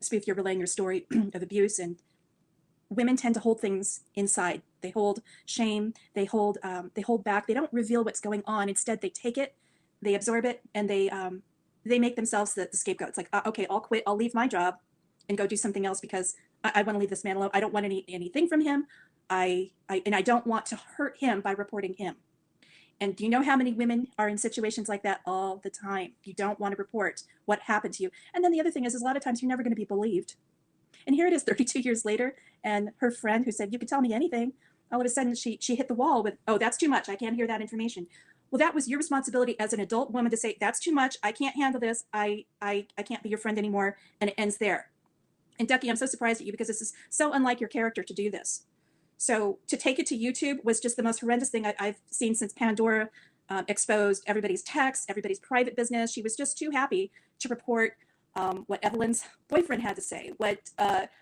Spoof, you're relaying your story of abuse, and women tend to hold things inside. They hold shame. They hold back. They don't reveal what's going on. Instead, they take it, they absorb it, and they make themselves the scapegoat. It's like, okay, I'll quit. I'll leave my job and go do something else because I want to leave this man alone. I don't want anything from him. And I don't want to hurt him by reporting him. And do you know how many women are in situations like that all the time? You don't want to report what happened to you. And then the other thing is a lot of times you're never going to be believed. And here it is 32 years later, and her friend who said, you could tell me anything, all of a sudden she hit the wall with, oh, that's too much. I can't hear that information. Well, that was your responsibility as an adult woman to say, that's too much. I can't handle this. I can't be your friend anymore. And it ends there. And Ducky, I'm so surprised at you because this is so unlike your character to do this. So to take it to YouTube was just the most horrendous thing I've seen since Pandora exposed everybody's texts, everybody's private business. She was just too happy to report what Evelyn's boyfriend had to say, what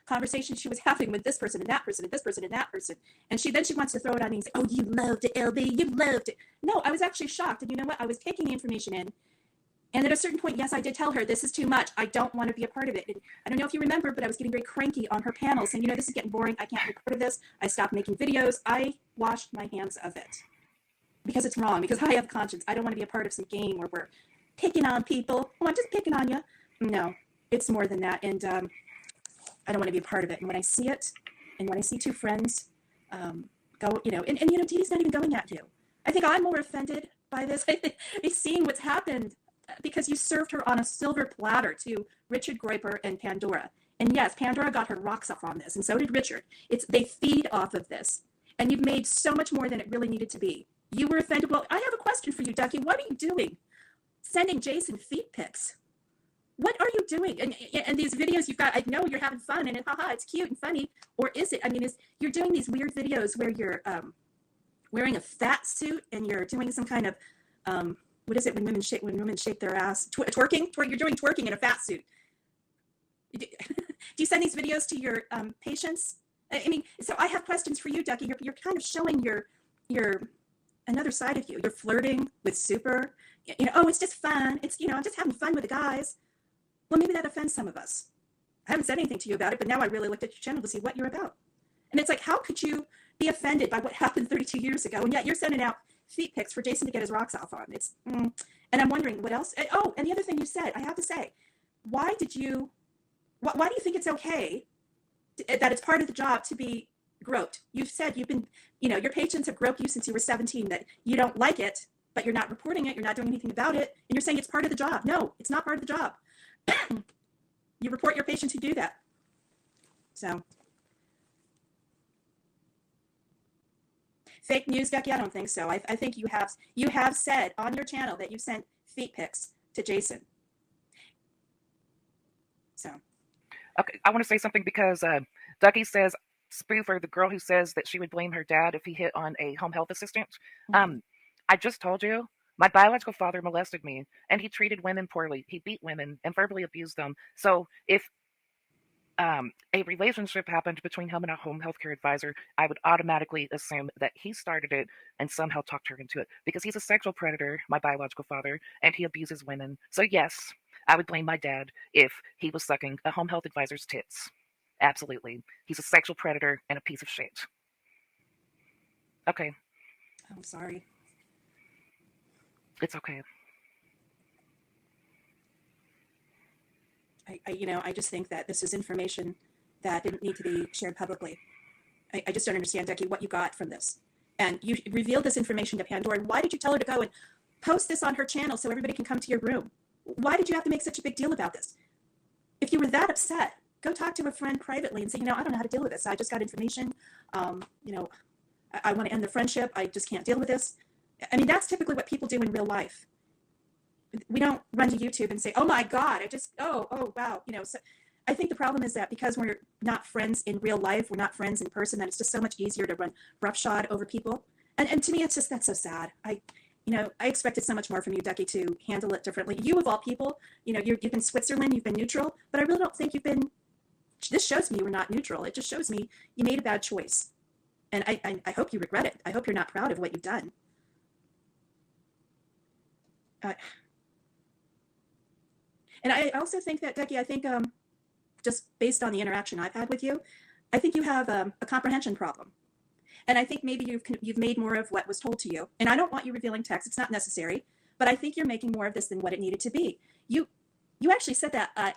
conversation she was having with this person and that person and this person and that person. And then she wants to throw it on me and say, oh, you loved it, LB, you loved it. No, I was actually shocked. And you know what? I was taking the information in. And at a certain point, yes, I did tell her, this is too much. I don't want to be a part of it. And I don't know if you remember, but I was getting very cranky on her panel saying, this is getting boring. I can't be part of this. I stopped making videos. I washed my hands of it because it's wrong, because I have conscience. I don't want to be a part of some game where we're picking on people. Oh, I'm just picking on you. No, it's more than that. And I don't want to be a part of it. And when I see it, and when I see two friends go, and Dee not even going at you. I think I'm more offended by this. I think seeing what's happened because you served her on a silver platter to Richard Groiper and Pandora. And yes, Pandora got her rocks off on this, and so did Richard. They feed off of this. And you've made so much more than it really needed to be. You were offended. Well, I have a question for you, Ducky. What are you doing? Sending Jason feet pics. What are you doing? And these videos you've got, I know you're having fun and haha, it's cute and funny. Or is it? I mean, you're doing these weird videos where you're wearing a fat suit and you're doing some kind of what is it when women shake their ass? Twerking? You're doing twerking in a fat suit. Do you send these videos to your patients? I mean, so I have questions for you, Ducky. You're kind of showing your another side of you. You're flirting with Super. Oh, it's just fun. It's, I'm just having fun with the guys. Well, maybe that offends some of us. I haven't said anything to you about it, but now I really looked at your channel to see what you're about. And it's like, how could you be offended by what happened 32 years ago? And yet you're sending out feet pics for Jason to get his rocks off on. And I'm wondering what else. Oh, and the other thing you said, I have to say, why do you think it's okay that it's part of the job to be groped? You've said you've been, your patients have groped you since you were 17, that you don't like it, but you're not reporting it. You're not doing anything about it. And you're saying it's part of the job. No, it's not part of the job. You report your patients who do that. So. Fake news, Ducky? I don't think so. I think you have said on your channel that you sent feet pics to Jason. So. Okay, I want to say something because Ducky says, Spoofer, the girl who says that she would blame her dad if he hit on a home health assistant. Mm-hmm. I just told you, my biological father molested me, and he treated women poorly. He beat women and verbally abused them. So if a relationship happened between him and a home health care advisor, I would automatically assume that he started it and somehow talked her into it, because he's a sexual predator, my biological father, and he abuses women. So yes, I would blame my dad if he was sucking a home health advisor's tits. Absolutely. He's a sexual predator and a piece of shit. Okay. I'm sorry. It's okay. I just think that this is information that didn't need to be shared publicly. I just don't understand, Ducky, what you got from this. And you revealed this information to Pandora. Why did you tell her to go and post this on her channel so everybody can come to your room? Why did you have to make such a big deal about this? If you were that upset, go talk to a friend privately and say, I don't know how to deal with this. I just got information. I want to end the friendship. I just can't deal with this. I mean, that's typically what people do in real life. We don't run to YouTube and say, oh my God, oh, wow. So I think the problem is that because we're not friends in real life, we're not friends in person, that it's just so much easier to run roughshod over people. And to me, that's so sad. I expected so much more from you, Ducky, to handle it differently. You, of all people, you've been Switzerland, you've been neutral, but I really don't think this shows me you were not neutral. It just shows me you made a bad choice. And I hope you regret it. I hope you're not proud of what you've done. And I also think that, Ducky, I think just based on the interaction I've had with you, I think you have a comprehension problem. And I think maybe you've made more of what was told to you. And I don't want you revealing text. It's not necessary. But I think you're making more of this than what it needed to be. You actually said that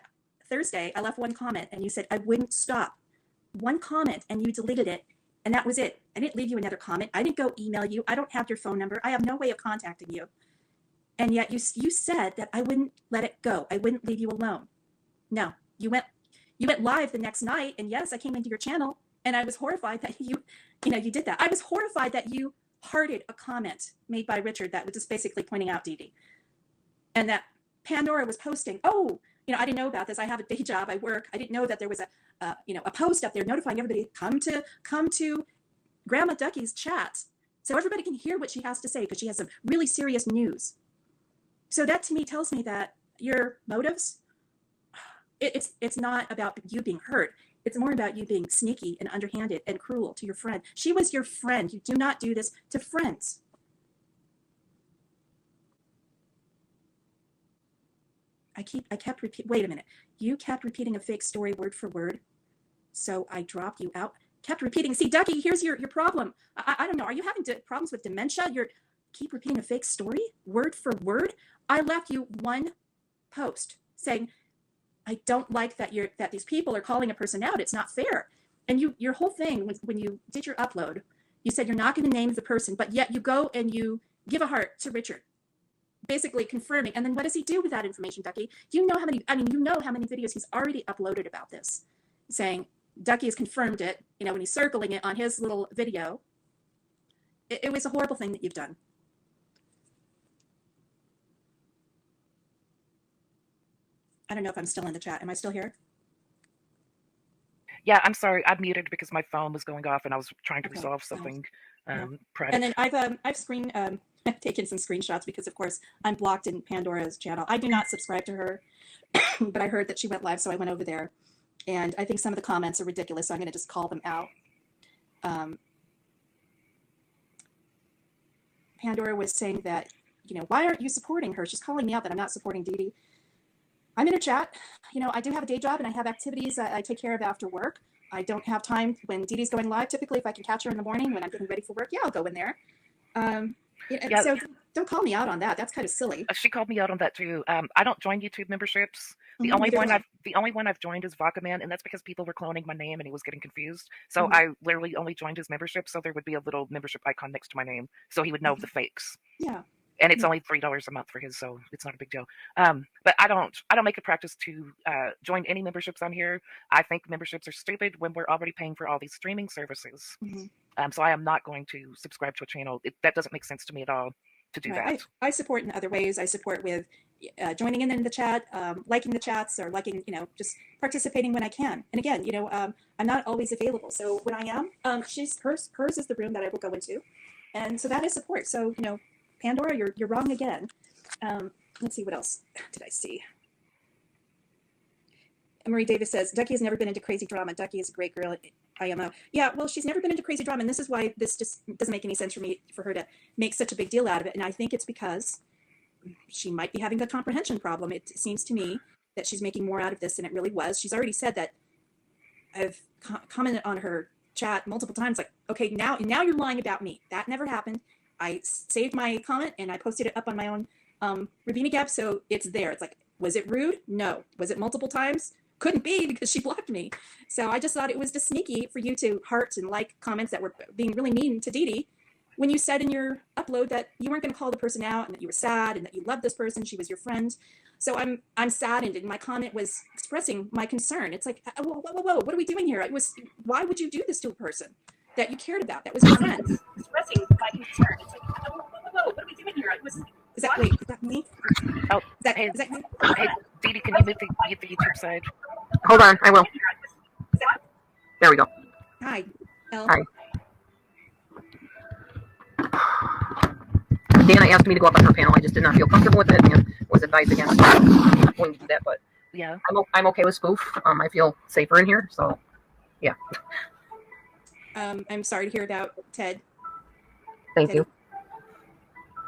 Thursday. I left one comment and you said, I wouldn't stop. One comment and you deleted it. And that was it. I didn't leave you another comment. I didn't go email you. I don't have your phone number. I have no way of contacting you. And yet you said that I wouldn't let it go. I wouldn't leave you alone. No, you went live the next night. And yes, I came into your channel and I was horrified that you did that. I was horrified that you hearted a comment made by Richard that was just basically pointing out Dee Dee. And that Pandora was posting, oh, I didn't know about this. I have a day job. I work. I didn't know that there was a post up there notifying everybody, come to Grandma Ducky's chat. So everybody can hear what she has to say because she has some really serious news. So that to me tells me that your motives, it's not about you being hurt. It's more about you being sneaky and underhanded and cruel to your friend. She was your friend. You do not do this to friends. Wait a minute. You kept repeating a fake story word for word. So I dropped you out. Kept repeating. See, Ducky, here's your problem. I don't know. Are you having problems with dementia? Keep repeating a fake story word for word. I left you one post saying, I don't like that these people are calling a person out. It's not fair. And your whole thing when you did your upload, you said you're not going to name the person, but yet you go and you give a heart to Richard, basically confirming. And then what does he do with that information, Ducky? You know how many videos he's already uploaded about this, saying Ducky has confirmed it, when he's circling it on his little video. It was a horrible thing that you've done. I don't know if I'm still in the chat. Am I still here? Yeah, I'm sorry. I muted because my phone was going off and I was trying to resolve something private. And then I've taken some screenshots because, of course, I'm blocked in Pandora's channel. I do not subscribe to her, but I heard that she went live, so I went over there. And I think some of the comments are ridiculous, so I'm going to just call them out. Pandora was saying that, why aren't you supporting her? She's calling me out that I'm not supporting Dee Dee. I'm in a chat. I do have a day job and I have activities I take care of after work. I don't have time when Dee Dee's going live. Typically, if I can catch her in the morning when I'm getting ready for work, I'll go in there. So don't call me out on that. That's kind of silly. She called me out on that too. I don't join YouTube memberships. The only one I've joined is Vodka, and that's because people were cloning my name and he was getting confused. So I literally only joined his membership, so there would be a little membership icon next to my name, so he would know the fakes. Yeah. And it's only $3 a month for his, so it's not a big deal. But I don't make a practice to join any memberships on here. I think memberships are stupid when we're already paying for all these streaming services. So I am not going to subscribe to a channel. That doesn't make sense to me at all to do that. I support in other ways. I support with joining in the chat, liking the chats, or liking, just participating when I can. And again, I'm not always available. So when I am, hers is the room that I will go into, and so that is support. So Pandora, you're wrong again. Let's see, what else did I see? Marie Davis says, Ducky has never been into crazy drama. Ducky is a great girl at IMO. Yeah, well, she's never been into crazy drama, and this is why this just doesn't make any sense for her to make such a big deal out of it. And I think it's because she might be having a comprehension problem. It seems to me that she's making more out of this than it really was. She's already said that. I've commented on her chat multiple times, like, okay, now you're lying about me. That never happened. I saved my comment and I posted it up on my own Ravina Gap, so it's there. It's like, was it rude? No. Was it multiple times? Couldn't be, because she blocked me. So I just thought it was just sneaky for you to heart and like comments that were being really mean to Dee Dee when you said in your upload that you weren't going to call the person out and that you were sad and that you loved this person. She was your friend. So I'm saddened, and my comment was expressing my concern. It's like, whoa, what are we doing here? Why would you do this to a person that you cared about, that was your friend? Expressing my concern. It's like, whoa, what are we doing here? Is that me? Oh, is that me? Hey, Dee Dee, can you move the YouTube side? Hold on, I will. There we go. Hi, Elle. Hi. Dana asked me to go up on her panel. I just did not feel comfortable with it and was advised against going to do that. But yeah, I'm okay with spoof. I feel safer in here. So, yeah. I'm sorry to hear about Ted. Thank you.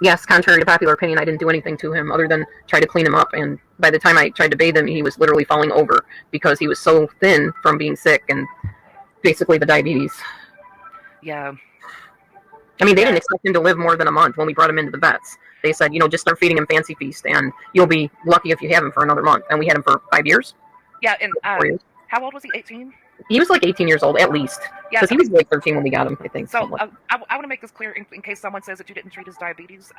Yes, contrary to popular opinion, I didn't do anything to him other than try to clean him up. And by the time I tried to bathe him, he was literally falling over because he was so thin from being sick and basically the diabetes. Yeah. I mean, they Yeah. didn't expect him to live more than a month when we brought him into the vets. They said, just start feeding him Fancy Feast, and you'll be lucky if you have him for another month. And we had him for 5 years. Yeah, and 4 years. how old was he? 18? He was like 18 years old, at least. Yeah. Because he was like 13 when we got him, I think. So I want to make this clear in case someone says that you didn't treat his diabetes.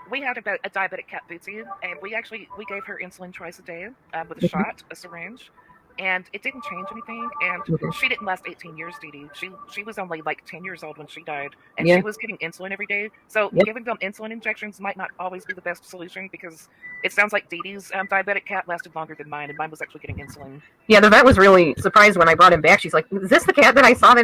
We had a diabetic cat, Bootsy, and we gave her insulin twice a day with a shot, a syringe, and it didn't change anything. And she didn't last 18 years, Dee Dee. She was only like 10 years old when she died, and she was getting insulin every day. So giving them insulin injections might not always be the best solution, because it sounds like Dee Dee's diabetic cat lasted longer than mine, and mine was actually getting insulin. Yeah, the vet was really surprised when I brought him back. She's like, "Is this the cat that I saw that